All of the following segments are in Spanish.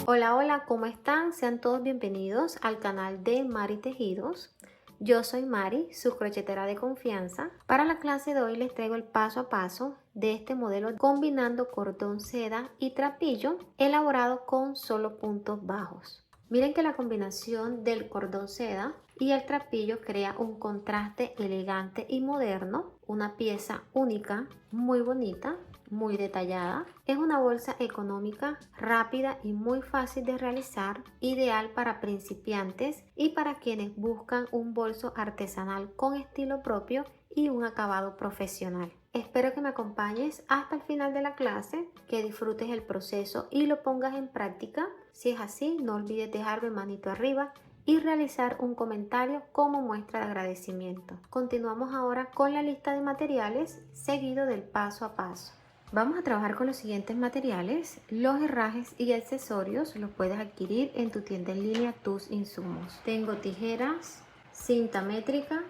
Hola, hola, ¿cómo están? Sean todos bienvenidos al canal de Mari Tejidos. Yo soy Mari, su crochetera de confianza. Para la clase de hoy les traigo el paso a paso de este modelo combinando cordón seda y trapillo elaborado con solo puntos bajos. Miren que la combinación del cordón seda y el trapillo crea un contraste elegante y moderno, una pieza única, muy bonita, muy detallada. Es una bolsa económica, rápida y muy fácil de realizar, ideal para principiantes y para quienes buscan un bolso artesanal con estilo propio y un acabado profesional. Espero que me acompañes hasta el final de la clase, que disfrutes el proceso y lo pongas en práctica. Si es así, no olvides dejarme manito arriba y realizar un comentario como muestra de agradecimiento. Continuamos ahora con la lista de materiales seguido del paso a paso. Vamos a trabajar con los siguientes materiales. Los herrajes y accesorios los puedes adquirir en tu tienda en línea Tus Insumos. Tengo tijeras, cinta métrica,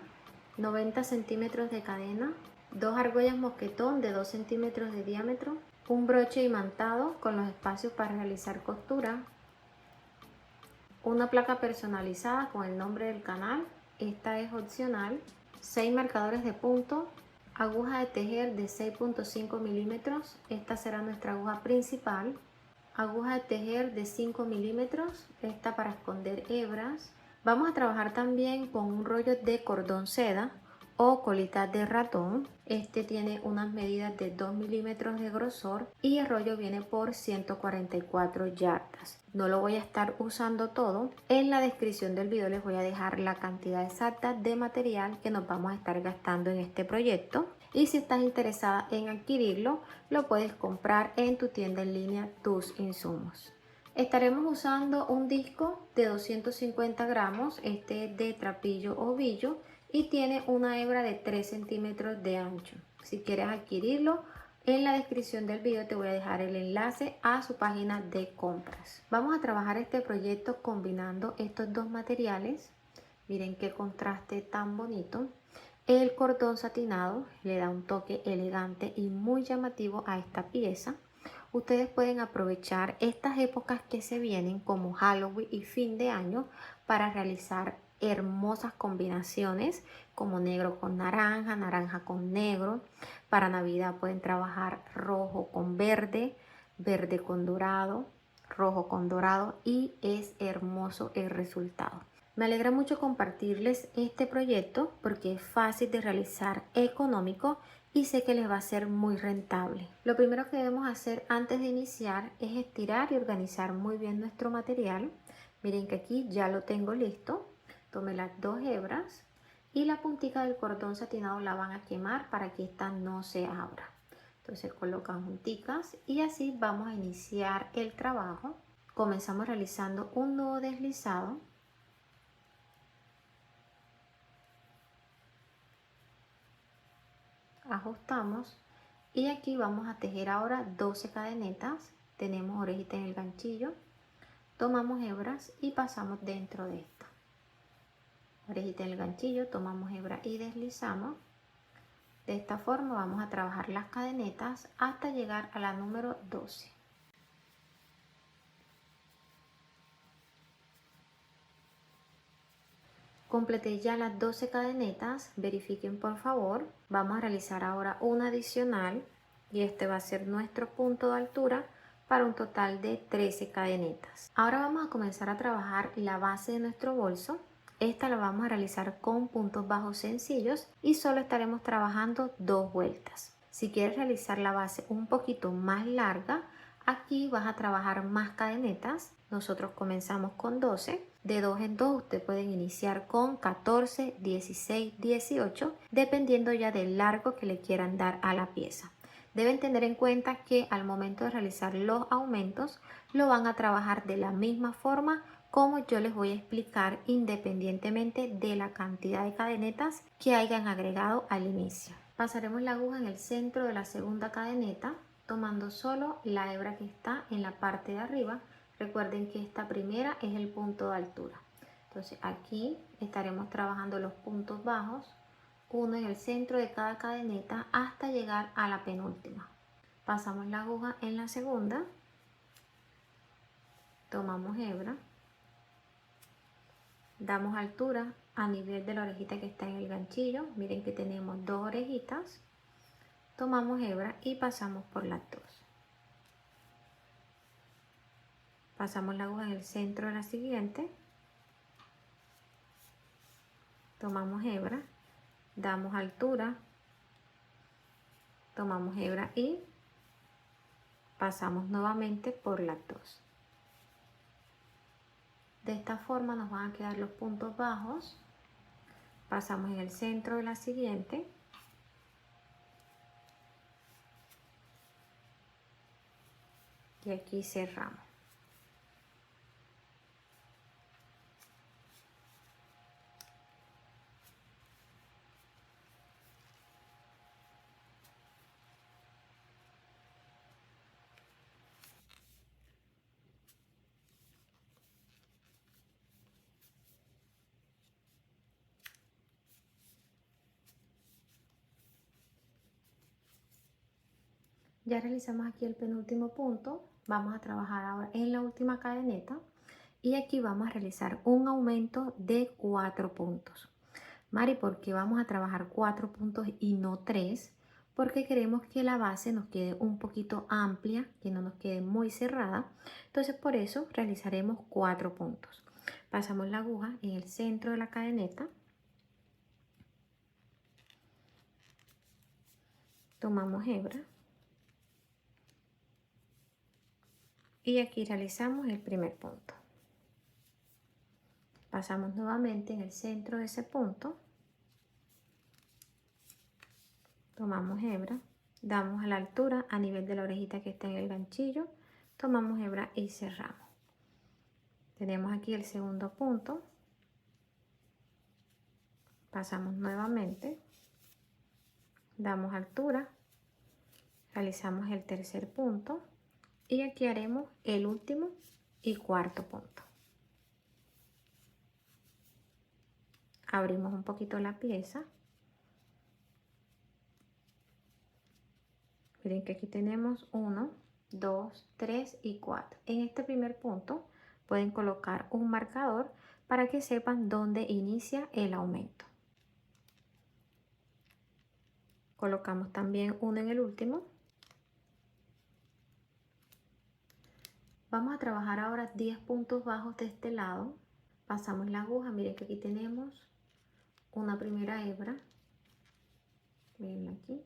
90 centímetros de cadena, dos argollas mosquetón de 2 centímetros de diámetro, un broche imantado con los espacios para realizar costura, una placa personalizada con el nombre del canal, esta es opcional, 6 marcadores de punto, aguja de tejer de 6.5 milímetros, esta será nuestra aguja principal, aguja de tejer de 5 milímetros, esta para esconder hebras. Vamos a trabajar también con un rollo de cordón seda o colita de ratón. Este tiene unas medidas de 2 milímetros de grosor y el rollo viene por 144 yardas. No lo voy a estar usando todo. En la descripción del video les voy a dejar la cantidad exacta de material que nos vamos a estar gastando en este proyecto. Y si estás interesada en adquirirlo, lo puedes comprar en tu tienda en línea Tus Insumos. Estaremos usando un disco de 250 gramos, este es de trapillo ovillo y tiene una hebra de 3 centímetros de ancho. Si quieres adquirirlo, en la descripción del video te voy a dejar el enlace a su página de compras. Vamos a trabajar este proyecto combinando estos dos materiales. Miren qué contraste tan bonito. El cordón satinado le da un toque elegante y muy llamativo a esta pieza. Ustedes pueden aprovechar estas épocas que se vienen como Halloween y fin de año para realizar hermosas combinaciones como negro con naranja, naranja con negro. Para Navidad pueden trabajar rojo con verde, verde con dorado, rojo con dorado y es hermoso el resultado. Me alegra mucho compartirles este proyecto porque es fácil de realizar, económico y sé que les va a ser muy rentable. Lo primero que debemos hacer antes de iniciar es estirar y organizar muy bien nuestro material. Miren que aquí ya lo tengo listo. Tomé las dos hebras y la puntica del cordón satinado la van a quemar para que esta no se abra. Entonces colocan junticas y así vamos a iniciar el trabajo. Comenzamos realizando un nudo deslizado. Ajustamos y aquí vamos a tejer ahora 12 cadenetas. Tenemos orejita en el ganchillo, tomamos hebras y pasamos dentro de esta orejita en el ganchillo, tomamos hebra y deslizamos. De esta forma vamos a trabajar las cadenetas hasta llegar a la número 12. Completé ya las 12 cadenetas, verifiquen por favor. Vamos a realizar ahora una adicional y este va a ser nuestro punto de altura para un total de 13 cadenetas. Ahora vamos a comenzar a trabajar la base de nuestro bolso. Esta la vamos a realizar con puntos bajos sencillos y solo estaremos trabajando 2 vueltas. Si quieres realizar la base un poquito más larga, aquí vas a trabajar más cadenetas. Nosotros comenzamos con 12. De 2 en 2 ustedes pueden iniciar con 14, 16, 18, dependiendo ya del largo que le quieran dar a la pieza. Deben tener en cuenta que al momento de realizar los aumentos lo van a trabajar de la misma forma como yo les voy a explicar, independientemente de la cantidad de cadenetas que hayan agregado al inicio. Pasaremos la aguja en el centro de la segunda cadeneta, tomando solo la hebra que está en la parte de arriba. Recuerden que esta primera es el punto de altura. Entonces aquí estaremos trabajando los puntos bajos, uno en el centro de cada cadeneta hasta llegar a la penúltima. Pasamos la aguja en la segunda, tomamos hebra, damos altura a nivel de la orejita que está en el ganchillo. Miren que tenemos dos orejitas, tomamos hebra y pasamos por las dos. Pasamos la aguja en el centro de la siguiente, tomamos hebra, damos altura, tomamos hebra y pasamos nuevamente por las dos. De esta forma nos van a quedar los puntos bajos. Pasamos en el centro de la siguiente, y aquí cerramos. Ya realizamos aquí el penúltimo punto. Vamos a trabajar ahora en la última cadeneta y aquí vamos a realizar un aumento de 4 puntos. Mari, ¿por qué vamos a trabajar 4 puntos y no 3? Porque queremos que la base nos quede un poquito amplia, que no nos quede muy cerrada. Entonces por eso realizaremos 4 puntos. Pasamos la aguja en el centro de la cadeneta. Tomamos hebra. Y aquí realizamos el primer punto. Pasamos nuevamente en el centro de ese punto. Tomamos hebra, damos a la altura a nivel de la orejita que está en el ganchillo, tomamos hebra y cerramos. Tenemos aquí el segundo punto, pasamos nuevamente, damos altura, realizamos el tercer punto y aquí haremos el último y cuarto punto. Abrimos un poquito la pieza. Miren que aquí tenemos 1, 2, 3 y 4. En este primer punto pueden colocar un marcador para que sepan dónde inicia el aumento. Colocamos también uno en el último. Vamos a trabajar ahora 10 puntos bajos de este lado. Pasamos la aguja, miren que aquí tenemos una primera hebra. Miren aquí.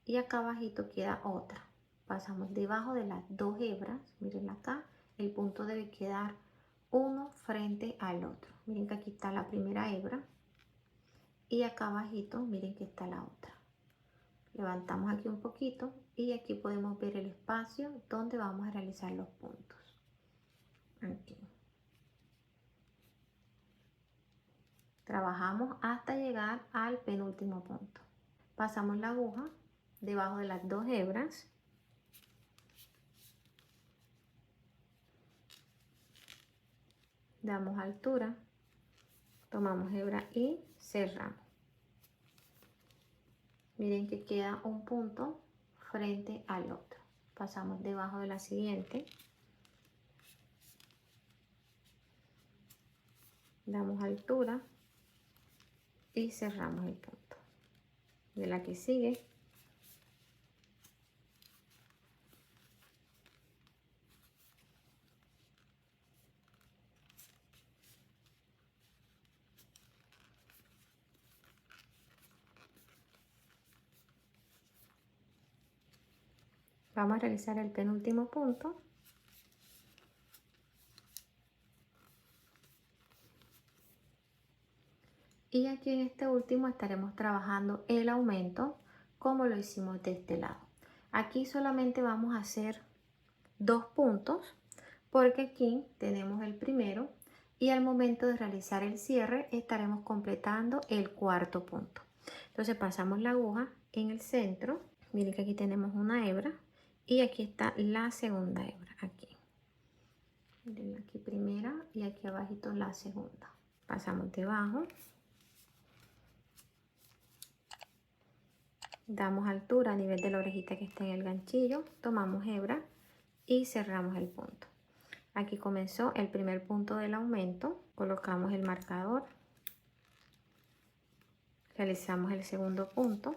Y acá abajito queda otra. Pasamos debajo de las dos hebras, miren acá, el punto debe quedar uno frente al otro. Miren que aquí está la primera hebra y acá abajito miren que está la otra. Levantamos aquí un poquito y aquí podemos ver el espacio donde vamos a realizar los puntos. Aquí. Trabajamos hasta llegar al penúltimo punto. Pasamos la aguja debajo de las dos hebras. Damos altura, tomamos hebra y cerramos. Miren que queda un punto frente al otro. Pasamos debajo de la siguiente. Damos altura y cerramos el punto. De la que sigue. Vamos a realizar el penúltimo punto. Y aquí en este último estaremos trabajando el aumento como lo hicimos de este lado. Aquí solamente vamos a hacer 2 puntos porque aquí tenemos el primero y al momento de realizar el cierre estaremos completando el cuarto punto. Entonces pasamos la aguja en el centro. Miren que aquí tenemos una hebra y aquí está la segunda hebra, aquí. Miren aquí primera y aquí abajito la segunda. Pasamos debajo. Damos altura a nivel de la orejita que está en el ganchillo. Tomamos hebra y cerramos el punto. Aquí comenzó el primer punto del aumento, colocamos el marcador, realizamos el segundo punto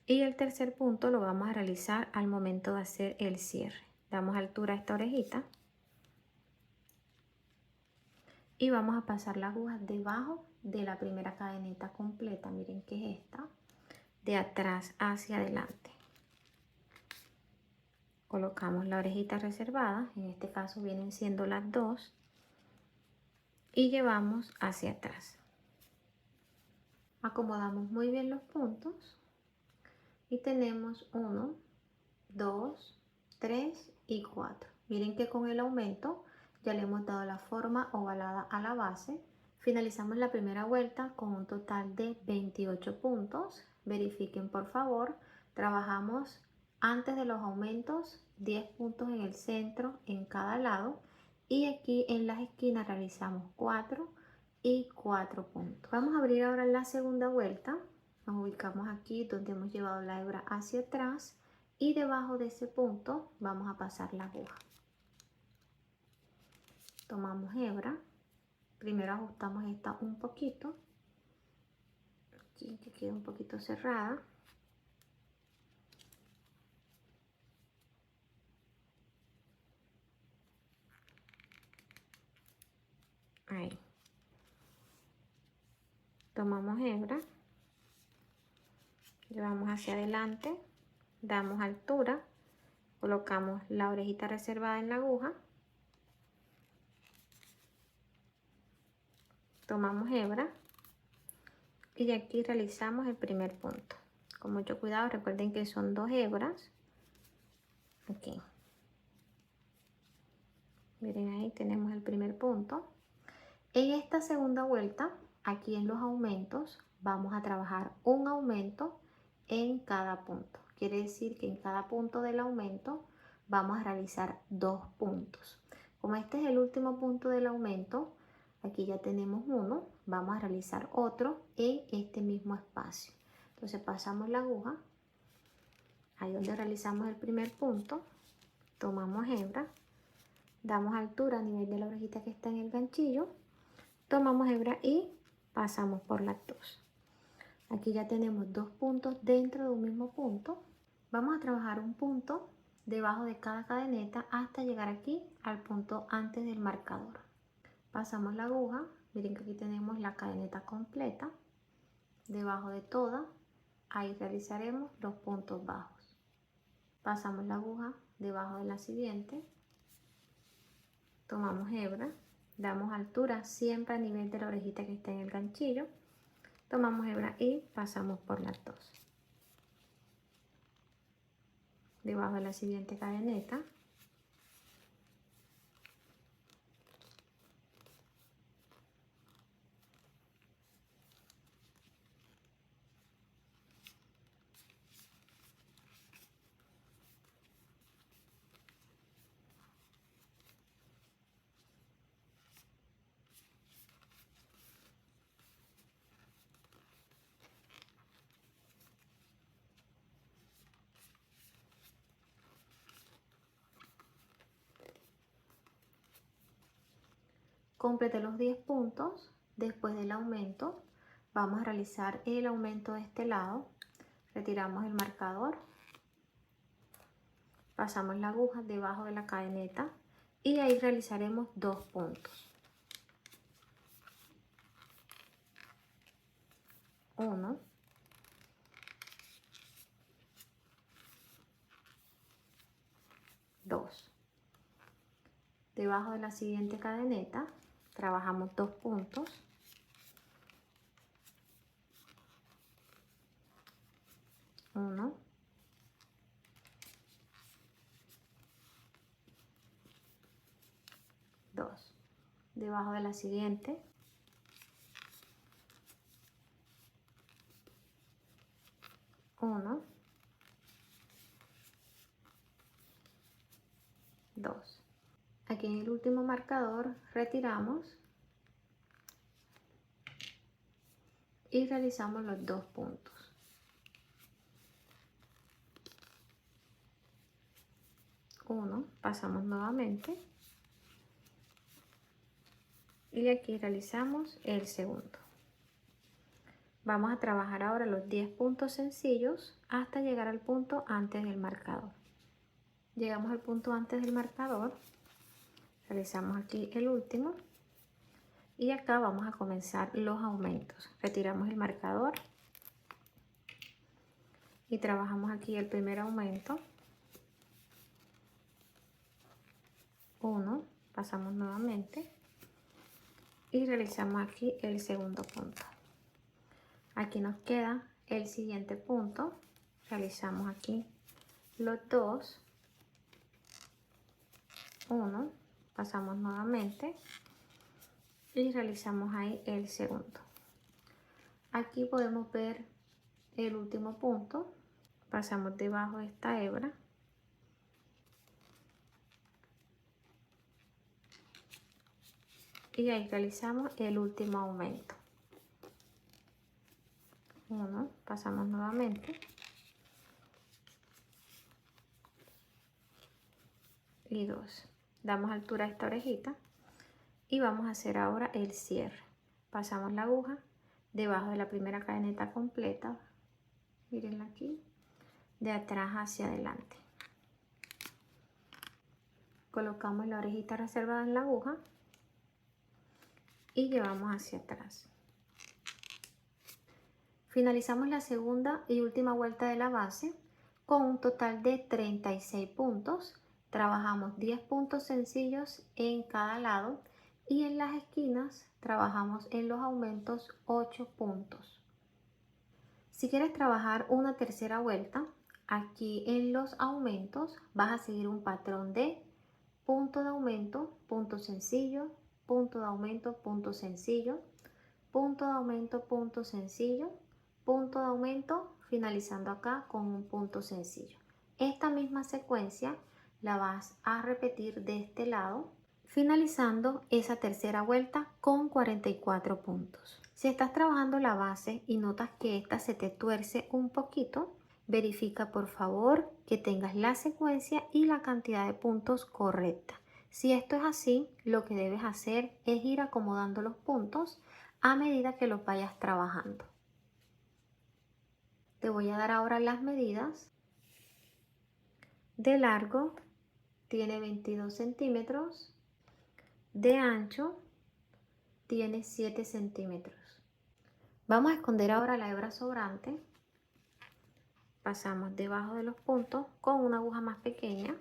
y el tercer punto lo vamos a realizar al momento de hacer el cierre. Damos altura a esta orejita y vamos a pasar la aguja debajo de la primera cadeneta completa. Miren que es esta, de atrás hacia adelante. Colocamos la orejita reservada, en este caso vienen siendo las dos, y llevamos hacia atrás. Acomodamos muy bien los puntos y tenemos 1, 2, 3 y 4. Miren que con el aumento ya le hemos dado la forma ovalada a la base. Finalizamos la primera vuelta con un total de 28 puntos. Verifiquen por favor, trabajamos antes de los aumentos 10 puntos en el centro en cada lado y aquí en las esquinas realizamos 4 y 4 puntos. Vamos a abrir ahora la segunda vuelta. Nos ubicamos aquí donde hemos llevado la hebra hacia atrás y debajo de ese punto vamos a pasar la aguja. Tomamos hebra, primero ajustamos esta un poquito, aquí que quede un poquito cerrada. Ahí. Tomamos hebra, llevamos hacia adelante, damos altura, colocamos la orejita reservada en la aguja, tomamos hebra y aquí realizamos el primer punto. Con mucho cuidado, recuerden que son 2 hebras. Aquí. Miren, ahí tenemos el primer punto. En esta segunda vuelta, aquí en los aumentos, vamos a trabajar un aumento en cada punto. Quiere decir que en cada punto del aumento vamos a realizar 2 puntos. Como este es el último punto del aumento, aquí ya tenemos uno, vamos a realizar otro en este mismo espacio. Entonces pasamos la aguja, ahí donde realizamos el primer punto, tomamos hebra, damos altura a nivel de la orejita que está en el ganchillo, tomamos hebra y pasamos por las dos. Aquí ya tenemos 2 puntos dentro de un mismo punto. Vamos a trabajar un punto debajo de cada cadeneta hasta llegar aquí al punto antes del marcador. Pasamos la aguja, miren que aquí tenemos la cadeneta completa. Debajo de toda, ahí realizaremos los puntos bajos. Pasamos la aguja debajo de la siguiente. Tomamos hebra, damos altura siempre a nivel de la orejita que está en el ganchillo. Tomamos hebra y pasamos por las dos. Debajo de la siguiente cadeneta. Complete los 10 puntos. Después del aumento, vamos a realizar el aumento de este lado. Retiramos el marcador. Pasamos la aguja debajo de la cadeneta y ahí realizaremos 2 puntos. 1, 2. Debajo de la siguiente cadeneta trabajamos 2 puntos. 1, 2. Debajo de la siguiente 1, 2. Aquí en el último marcador retiramos y realizamos los 2 puntos. pasamos nuevamente y aquí realizamos el segundo. Vamos a trabajar ahora los 10 puntos sencillos hasta llegar al punto antes del marcador. Llegamos al punto antes del marcador, realizamos aquí el último y acá vamos a comenzar los aumentos. Retiramos el marcador y trabajamos aquí el primer aumento. 1, pasamos nuevamente y realizamos aquí el segundo punto. Aquí nos queda el siguiente punto, realizamos aquí los 2, 1, pasamos nuevamente y realizamos ahí el segundo. Aquí podemos ver el último punto, pasamos debajo de esta hebra y ahí realizamos el último aumento. 1, pasamos nuevamente y 2, damos altura a esta orejita y vamos a hacer ahora el cierre. Pasamos la aguja debajo de la primera cadeneta completa, mírenla aquí, de atrás hacia adelante. Colocamos la orejita reservada en la aguja y llevamos hacia atrás. Finalizamos la segunda y última vuelta de la base con un total de 36 puntos. Trabajamos 10 puntos sencillos en cada lado y en las esquinas trabajamos en los aumentos 8 puntos. Si quieres trabajar una tercera vuelta, aquí en los aumentos vas a seguir un patrón de punto de aumento, punto sencillo, punto de aumento, punto sencillo, punto de aumento, punto sencillo, punto de aumento, finalizando acá con un punto sencillo. Esta misma secuencia la vas a repetir de este lado, finalizando esa tercera vuelta con 44 puntos. Si estás trabajando la base y notas que esta se te tuerce un poquito, verifica por favor que tengas la secuencia y la cantidad de puntos correcta. Si esto es así, lo que debes hacer es ir acomodando los puntos a medida que los vayas trabajando. Te voy a dar ahora las medidas. De largo tiene 22 centímetros, de ancho tiene 7 centímetros. Vamos a esconder ahora la hebra sobrante. Pasamos debajo de los puntos con una aguja más pequeña.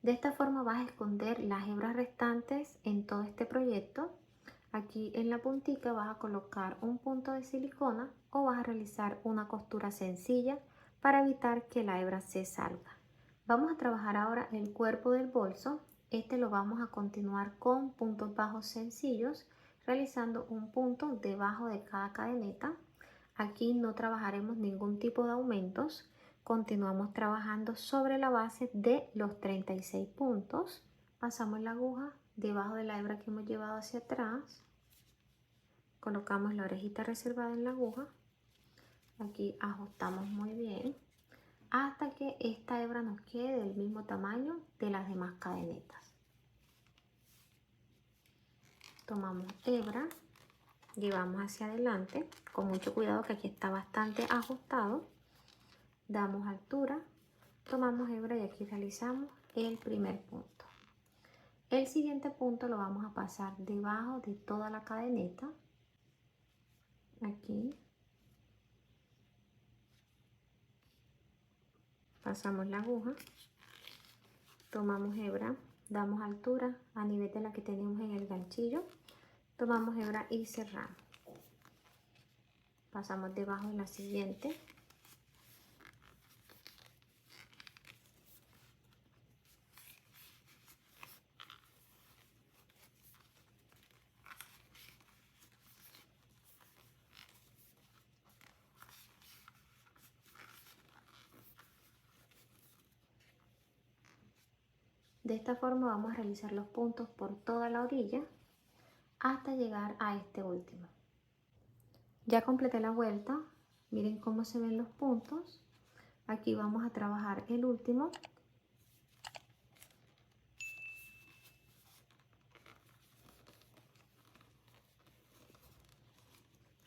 De esta forma vas a esconder las hebras restantes en todo este proyecto. Aquí en la puntica vas a colocar un punto de silicona o vas a realizar una costura sencilla para evitar que la hebra se salga. Vamos a trabajar ahora el cuerpo del bolso. Este lo vamos a continuar con puntos bajos sencillos, realizando un punto debajo de cada cadeneta. Aquí no trabajaremos ningún tipo de aumentos. Continuamos trabajando sobre la base de los 36 puntos. Pasamos la aguja debajo de la hebra que hemos llevado hacia atrás. Colocamos la orejita reservada en la aguja. Aquí ajustamos muy bien hasta que esta hebra nos quede del mismo tamaño de las demás cadenetas. Tomamos hebra, llevamos hacia adelante con mucho cuidado que aquí está bastante ajustado. Damos altura, tomamos hebra y aquí realizamos el primer punto. El siguiente punto lo vamos a pasar debajo de toda la cadeneta. Aquí pasamos la aguja, tomamos hebra, damos altura a nivel de la que tenemos en el ganchillo, tomamos hebra y cerramos. Pasamos debajo de la siguiente. De esta forma vamos a realizar los puntos por toda la orilla hasta llegar a este último. Ya completé la vuelta, miren cómo se ven los puntos. Aquí vamos a trabajar el último.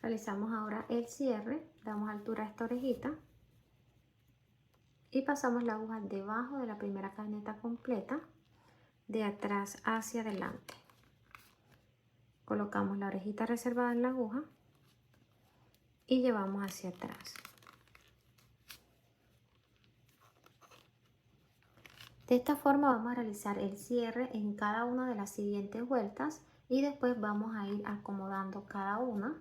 Realizamos ahora el cierre, damos altura a esta orejita y pasamos la aguja debajo de la primera cadeneta completa, de atrás hacia adelante. Colocamos la orejita reservada en la aguja y llevamos hacia atrás. De esta forma vamos a realizar el cierre en cada una de las siguientes vueltas y después vamos a ir acomodando cada una.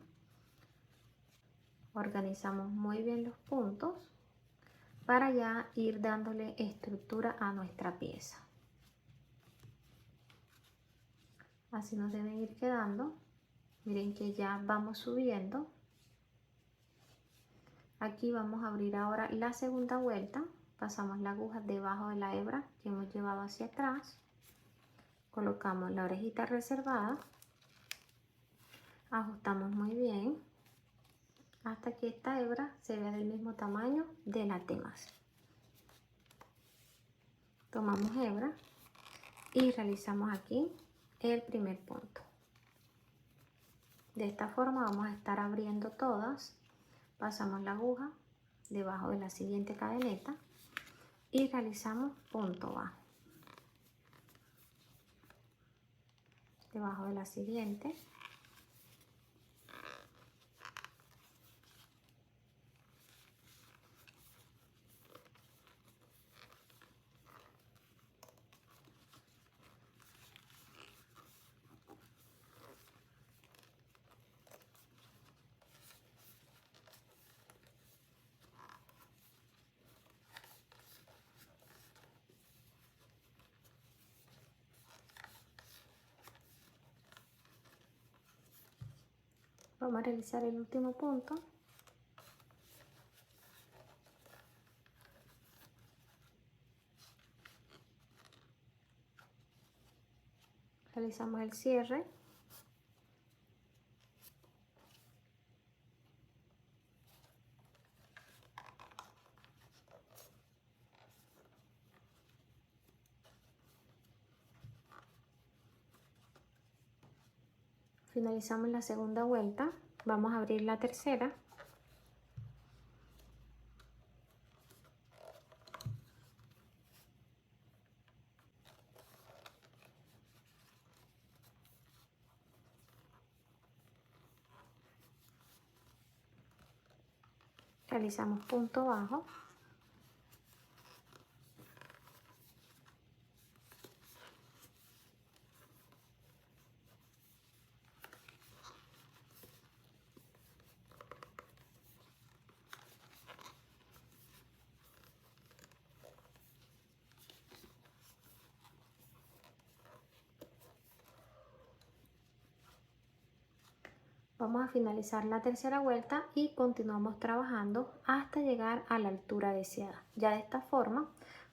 Organizamos muy bien los puntos para ya ir dándole estructura a nuestra pieza. Así nos deben ir quedando. Miren que ya vamos subiendo. Aquí vamos a abrir ahora la segunda vuelta. Pasamos la aguja debajo de la hebra que hemos llevado hacia atrás. Colocamos la orejita reservada. Ajustamos muy bien hasta que esta hebra se vea del mismo tamaño de la T+. Tomamos hebra y realizamos aquí el primer punto. De esta forma vamos a estar abriendo todas. Pasamos la aguja debajo de la siguiente cadeneta y realizamos punto bajo. Debajo de la siguiente. Vamos a realizar el último punto. Realizamos el cierre. Finalizamos la segunda vuelta. Vamos a abrir la tercera. Realizamos punto bajo. Vamos a finalizar la tercera vuelta y continuamos trabajando hasta llegar a la altura deseada. Ya de esta forma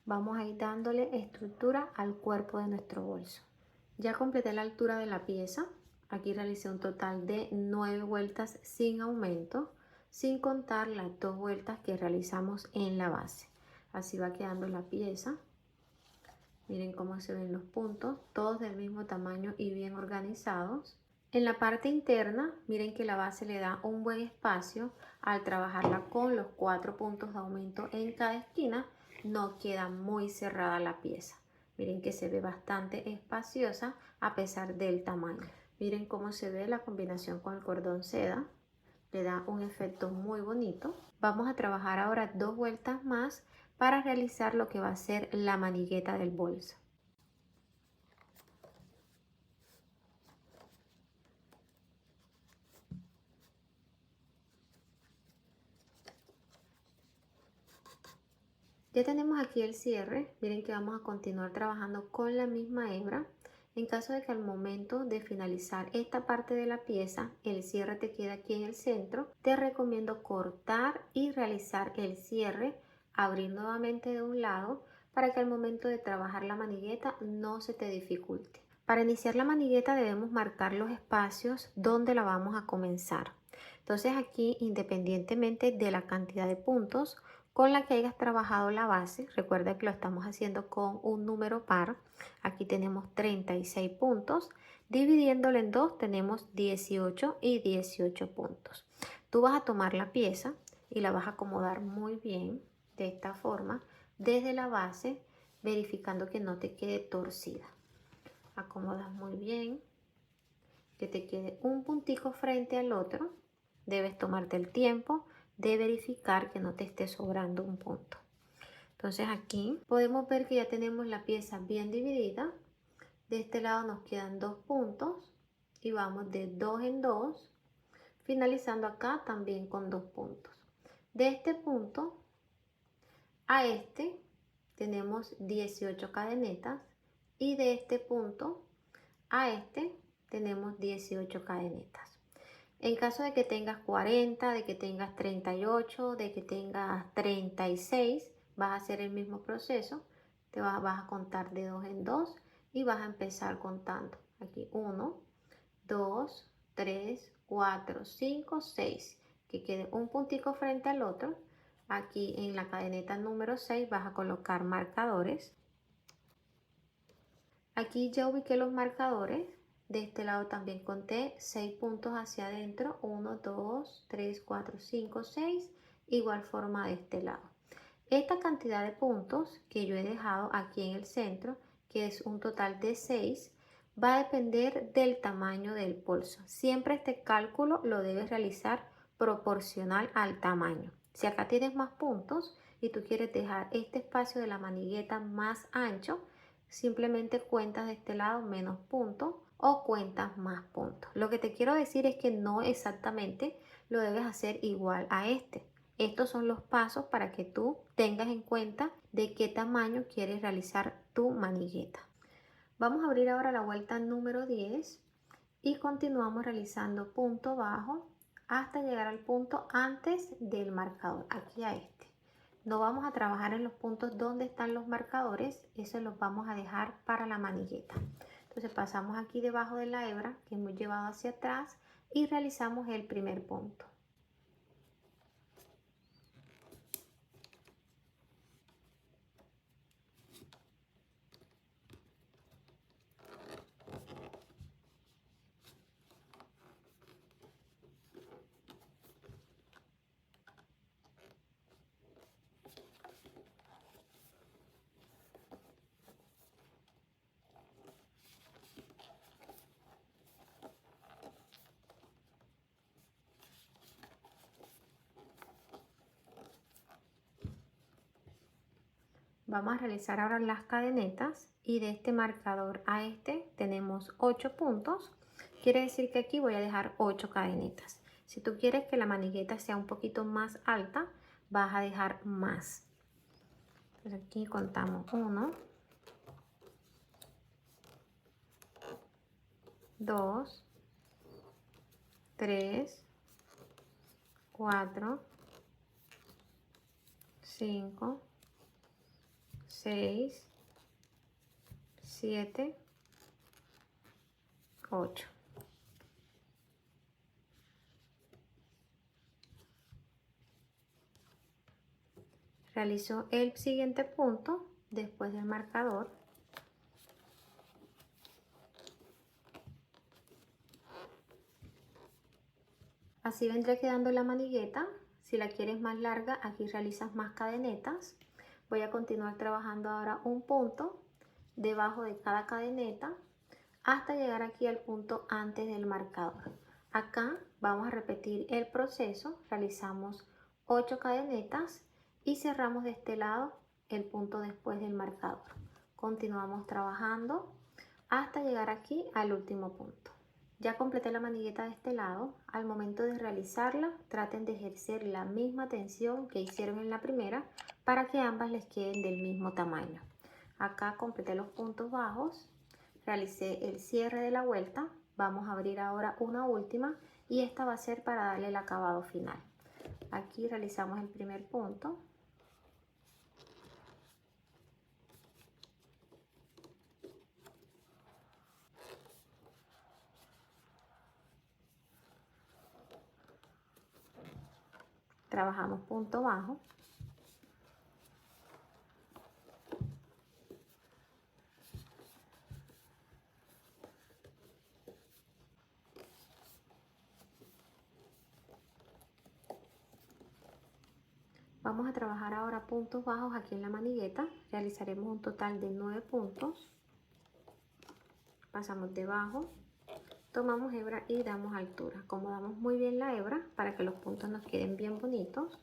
vamos a ir dándole estructura al cuerpo de nuestro bolso. Ya completé la altura de la pieza. Aquí realicé un total de 9 vueltas sin aumento, sin contar las 2 vueltas que realizamos en la base. Así va quedando la pieza. Miren cómo se ven los puntos, todos del mismo tamaño y bien organizados. En la parte interna, miren que la base le da un buen espacio. Al trabajarla con los 4 puntos de aumento en cada esquina, no queda muy cerrada la pieza. Miren que se ve bastante espaciosa a pesar del tamaño. Miren cómo se ve la combinación con el cordón seda. Le da un efecto muy bonito. Vamos a trabajar ahora 2 vueltas más para realizar lo que va a ser la manigueta del bolso. Ya tenemos aquí el cierre. Miren que vamos a continuar trabajando con la misma hebra. En caso de que al momento de finalizar esta parte de la pieza el cierre te quede aquí en el centro, te recomiendo cortar y realizar el cierre, abrir nuevamente de un lado para que al momento de trabajar la manigueta no se te dificulte. Para iniciar la manigueta debemos marcar los espacios donde la vamos a comenzar. Entonces aquí, independientemente de la cantidad de puntos con la que hayas trabajado la base, recuerda que lo estamos haciendo con un número par. Aquí tenemos 36 puntos, dividiéndolo en dos tenemos 18 y 18 puntos. Tú vas a tomar la pieza y la vas a acomodar muy bien de esta forma desde la base, verificando que no te quede torcida. Acomodas muy bien, que te quede un puntico frente al otro. Debes tomarte el tiempo de verificar que no te esté sobrando un punto. Entonces aquí podemos ver que ya tenemos la pieza bien dividida. De este lado nos quedan 2 puntos y vamos de 2 en 2, finalizando acá también con 2 puntos. De este punto a este tenemos 18 cadenetas y de este punto a este tenemos 18 cadenetas. En caso de que tengas 40, de que tengas 38, de que tengas 36, vas a hacer el mismo proceso. Vas a contar de 2 en 2 y vas a empezar contando. Aquí 1, 2, 3, 4, 5, 6. Que quede un puntico frente al otro. Aquí en la cadeneta número 6 vas a colocar marcadores. Aquí ya ubiqué los marcadores. De este lado también conté 6 puntos hacia adentro. 1, 2, 3, 4, 5, 6. Igual forma de este lado. Esta cantidad de puntos que yo he dejado aquí en el centro, que es un total de 6, va a depender del tamaño del bolso. Siempre este cálculo lo debes realizar proporcional al tamaño. Si acá tienes más puntos y tú quieres dejar este espacio de la manigueta más ancho, simplemente cuentas de este lado menos puntos o cuentas más puntos. Lo que te quiero decir es que no exactamente lo debes hacer igual a este. Estos son los pasos para que tú tengas en cuenta de qué tamaño quieres realizar tu manigueta. Vamos a abrir ahora la vuelta número 10 y continuamos realizando punto bajo hasta llegar al punto antes del marcador, aquí a este. No vamos a trabajar en los puntos donde están los marcadores, eso los vamos a dejar para la manigueta. Entonces pasamos aquí debajo de la hebra que hemos llevado hacia atrás y realizamos el primer punto. Vamos a realizar ahora las cadenetas y de este marcador a este tenemos 8 puntos. Quiere decir que aquí voy a dejar 8 cadenetas. Si tú quieres que la manigueta sea un poquito más alta, vas a dejar más. Entonces aquí contamos 1, 2, 3, 4, 5, 6, 7, 8. Realizo el siguiente punto después del marcador. Así vendrá quedando la manigueta. Si la quieres más larga, aquí realizas más cadenetas. Voy a continuar trabajando ahora un punto debajo de cada cadeneta hasta llegar aquí al punto antes del marcador. Acá vamos a repetir el proceso, realizamos 8 cadenetas y cerramos de este lado el punto después del marcador. Continuamos trabajando hasta llegar aquí al último punto. Ya completé la manigueta de este lado. Al momento de realizarla, traten de ejercer la misma tensión que hicieron en la primera para que ambas les queden del mismo tamaño. Acá completé los puntos bajos, realicé el cierre de la vuelta. Vamos a abrir ahora una última y esta va a ser para darle el acabado final. Aquí realizamos el primer punto. Trabajamos punto bajo. Vamos a trabajar ahora puntos bajos aquí en la manigueta. Realizaremos un total de 9 puntos. Pasamos debajo, tomamos hebra y damos altura. Acomodamos muy bien la hebra para que los puntos nos queden bien bonitos.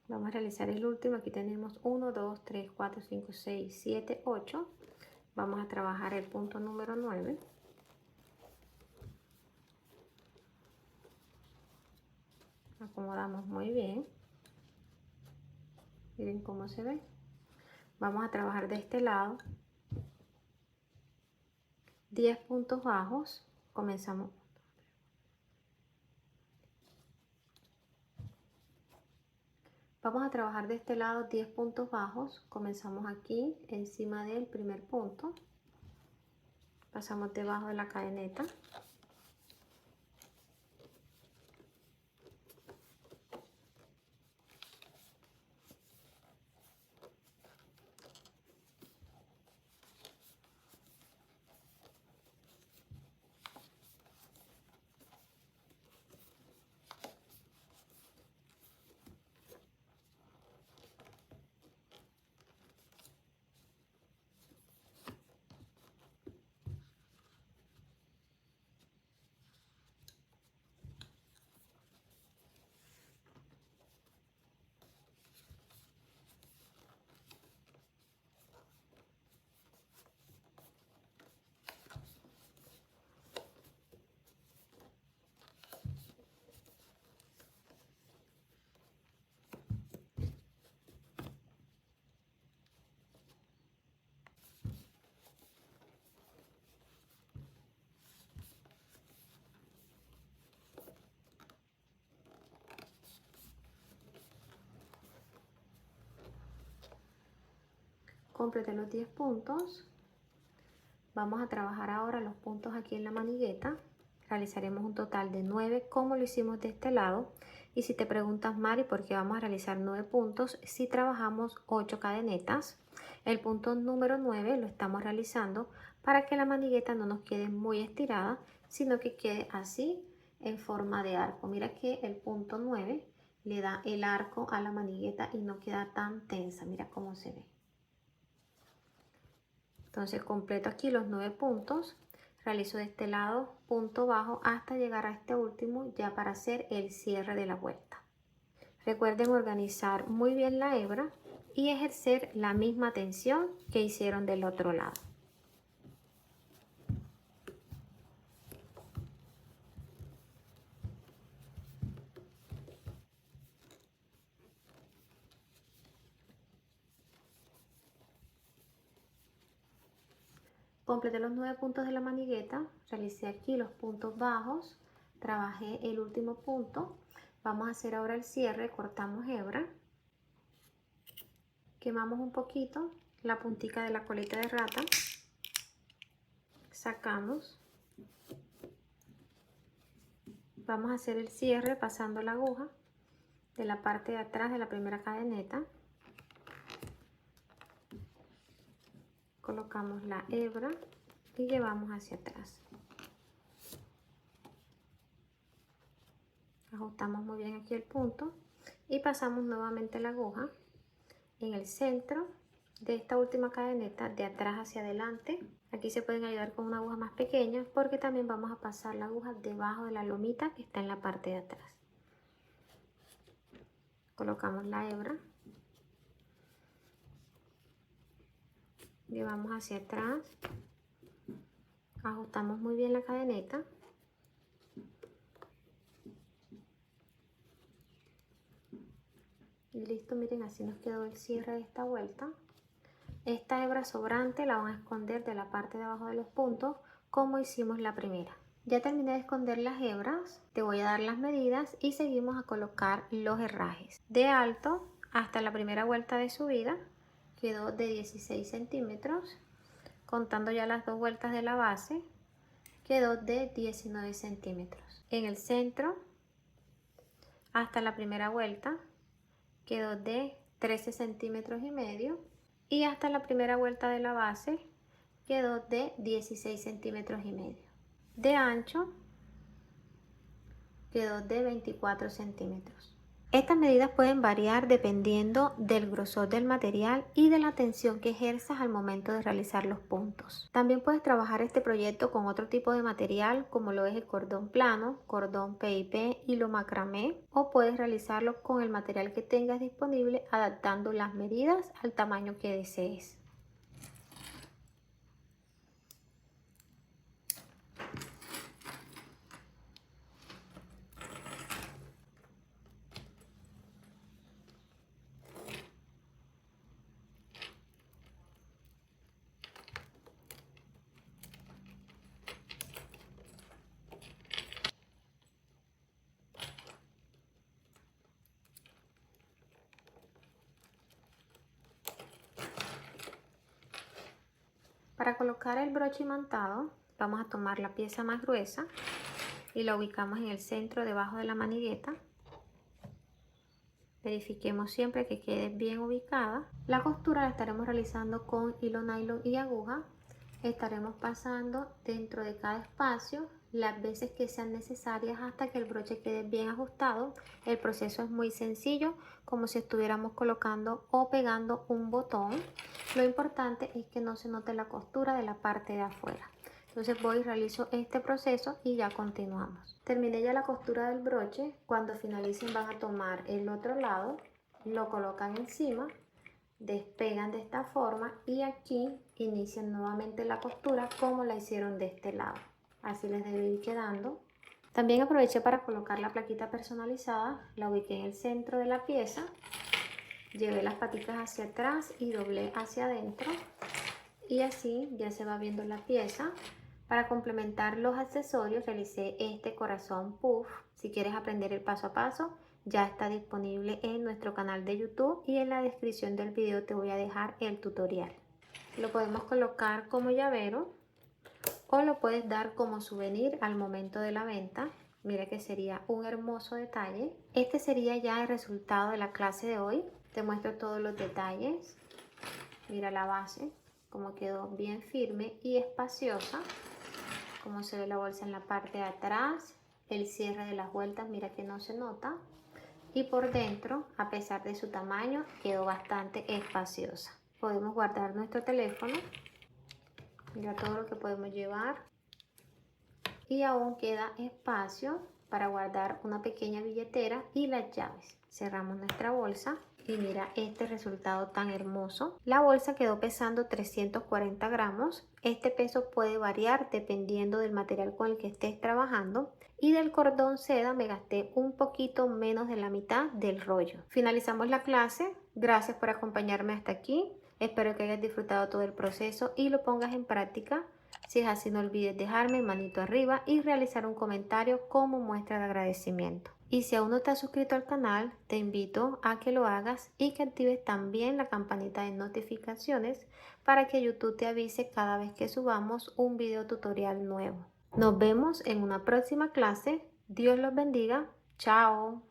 Vamos a realizar el último. Aquí tenemos 1, 2, 3, 4, 5, 6, 7, 8. Vamos a trabajar el punto número 9. Acomodamos muy bien. Miren cómo se ve. Vamos a trabajar de este lado 10 puntos bajos. Comenzamos. Vamos a trabajar de este lado 10 puntos bajos. Comenzamos aquí encima del primer punto. Pasamos debajo de la cadeneta. Completé los 10 puntos. Vamos a trabajar ahora los puntos aquí en la manigueta. Realizaremos un total de 9 como lo hicimos de este lado. Y si te preguntas, Mari, ¿por qué vamos a realizar 9 puntos? Si trabajamos 8 cadenetas, el punto número 9 lo estamos realizando para que la manigueta no nos quede muy estirada, sino que quede así en forma de arco. Mira que el punto 9 le da el arco a la manigueta y no queda tan tensa. Mira cómo se ve. Entonces completo aquí los 9 puntos, realizo de este lado punto bajo hasta llegar a este último ya para hacer el cierre de la vuelta. Recuerden organizar muy bien la hebra y ejercer la misma tensión que hicieron del otro lado. Completé los 9 puntos de la manigueta, realicé aquí los puntos bajos, trabajé el último punto. Vamos a hacer ahora el cierre, cortamos hebra, quemamos un poquito la puntica de la colita de rata, sacamos, Vamos a hacer el cierre pasando la aguja de la parte de atrás de la primera cadeneta. Colocamos la hebra y llevamos hacia atrás. Ajustamos muy bien aquí el punto y pasamos nuevamente la aguja en el centro de esta última cadeneta, de atrás hacia adelante. Aquí se pueden ayudar con una aguja más pequeña porque también vamos a pasar la aguja debajo de la lomita que está en la parte de atrás. Colocamos la hebra, llevamos hacia atrás, ajustamos muy bien la cadeneta y listo. Miren, así nos quedó el cierre de esta vuelta. Esta hebra sobrante la van a esconder de la parte de abajo de los puntos como hicimos la primera. Ya terminé de esconder las hebras, te voy a dar las medidas y seguimos a colocar los herrajes. De alto hasta la primera vuelta de subida quedó de 16 centímetros, contando ya las dos vueltas de la base quedó de 19 centímetros. En el centro hasta la primera vuelta quedó de 13 centímetros y medio y hasta la primera vuelta de la base quedó de 16 centímetros y medio. De ancho quedó de 24 centímetros. Estas medidas pueden variar dependiendo del grosor del material y de la tensión que ejerzas al momento de realizar los puntos. También puedes trabajar este proyecto con otro tipo de material como lo es el cordón plano, cordón PIP, hilo macramé, o puedes realizarlo con el material que tengas disponible adaptando las medidas al tamaño que desees. Para colocar el broche imantado vamos a tomar la pieza más gruesa y la ubicamos en el centro debajo de la manigueta. Verifiquemos siempre que quede bien ubicada. La costura la estaremos realizando con hilo nylon y aguja. Estaremos pasando dentro de cada espacio las veces que sean necesarias hasta que el broche quede bien ajustado. El proceso es muy sencillo, como si estuviéramos colocando o pegando un botón. Lo importante es que no se note la costura de la parte de afuera. Entonces voy y realizo este proceso y ya continuamos. Terminé ya la costura del broche. Cuando finalicen van a tomar el otro lado, lo colocan encima, despegan de esta forma y aquí inician nuevamente la costura como la hicieron de este lado. Así les debe ir quedando. También aproveché para colocar la plaquita personalizada. La ubiqué en el centro de la pieza, llevé las patitas hacia atrás y doblé hacia adentro y así ya se va viendo la pieza. Para complementar los accesorios realicé este corazón puff. Si quieres aprender el paso a paso, ya está disponible en nuestro canal de YouTube y en la descripción del video te voy a dejar el tutorial. Lo podemos colocar como llavero o lo puedes dar como souvenir al momento de la venta. Mira que sería un hermoso detalle. Este sería ya el resultado de la clase de hoy. Te muestro todos los detalles. Mira la base, como quedó bien firme y espaciosa. Como se ve la bolsa en la parte de atrás, el cierre de las vueltas, mira que no se nota. Y por dentro, a pesar de su tamaño, quedó bastante espaciosa. Podemos guardar nuestro teléfono. Mira todo lo que podemos llevar. Y aún queda espacio para guardar una pequeña billetera y las llaves. Cerramos nuestra bolsa. Y mira este resultado tan hermoso. La bolsa quedó pesando 340 gramos. Este peso puede variar dependiendo del material con el que estés trabajando. Y del cordón seda me gasté un poquito menos de la mitad del rollo. Finalizamos la clase. Gracias por acompañarme hasta aquí. Espero que hayas disfrutado todo el proceso y lo pongas en práctica. Si es así, no olvides dejarme manito arriba y realizar un comentario como muestra de agradecimiento. Y si aún no te has suscrito al canal, te invito a que lo hagas y que actives también la campanita de notificaciones para que YouTube te avise cada vez que subamos un video tutorial nuevo. Nos vemos en una próxima clase. Dios los bendiga. Chao.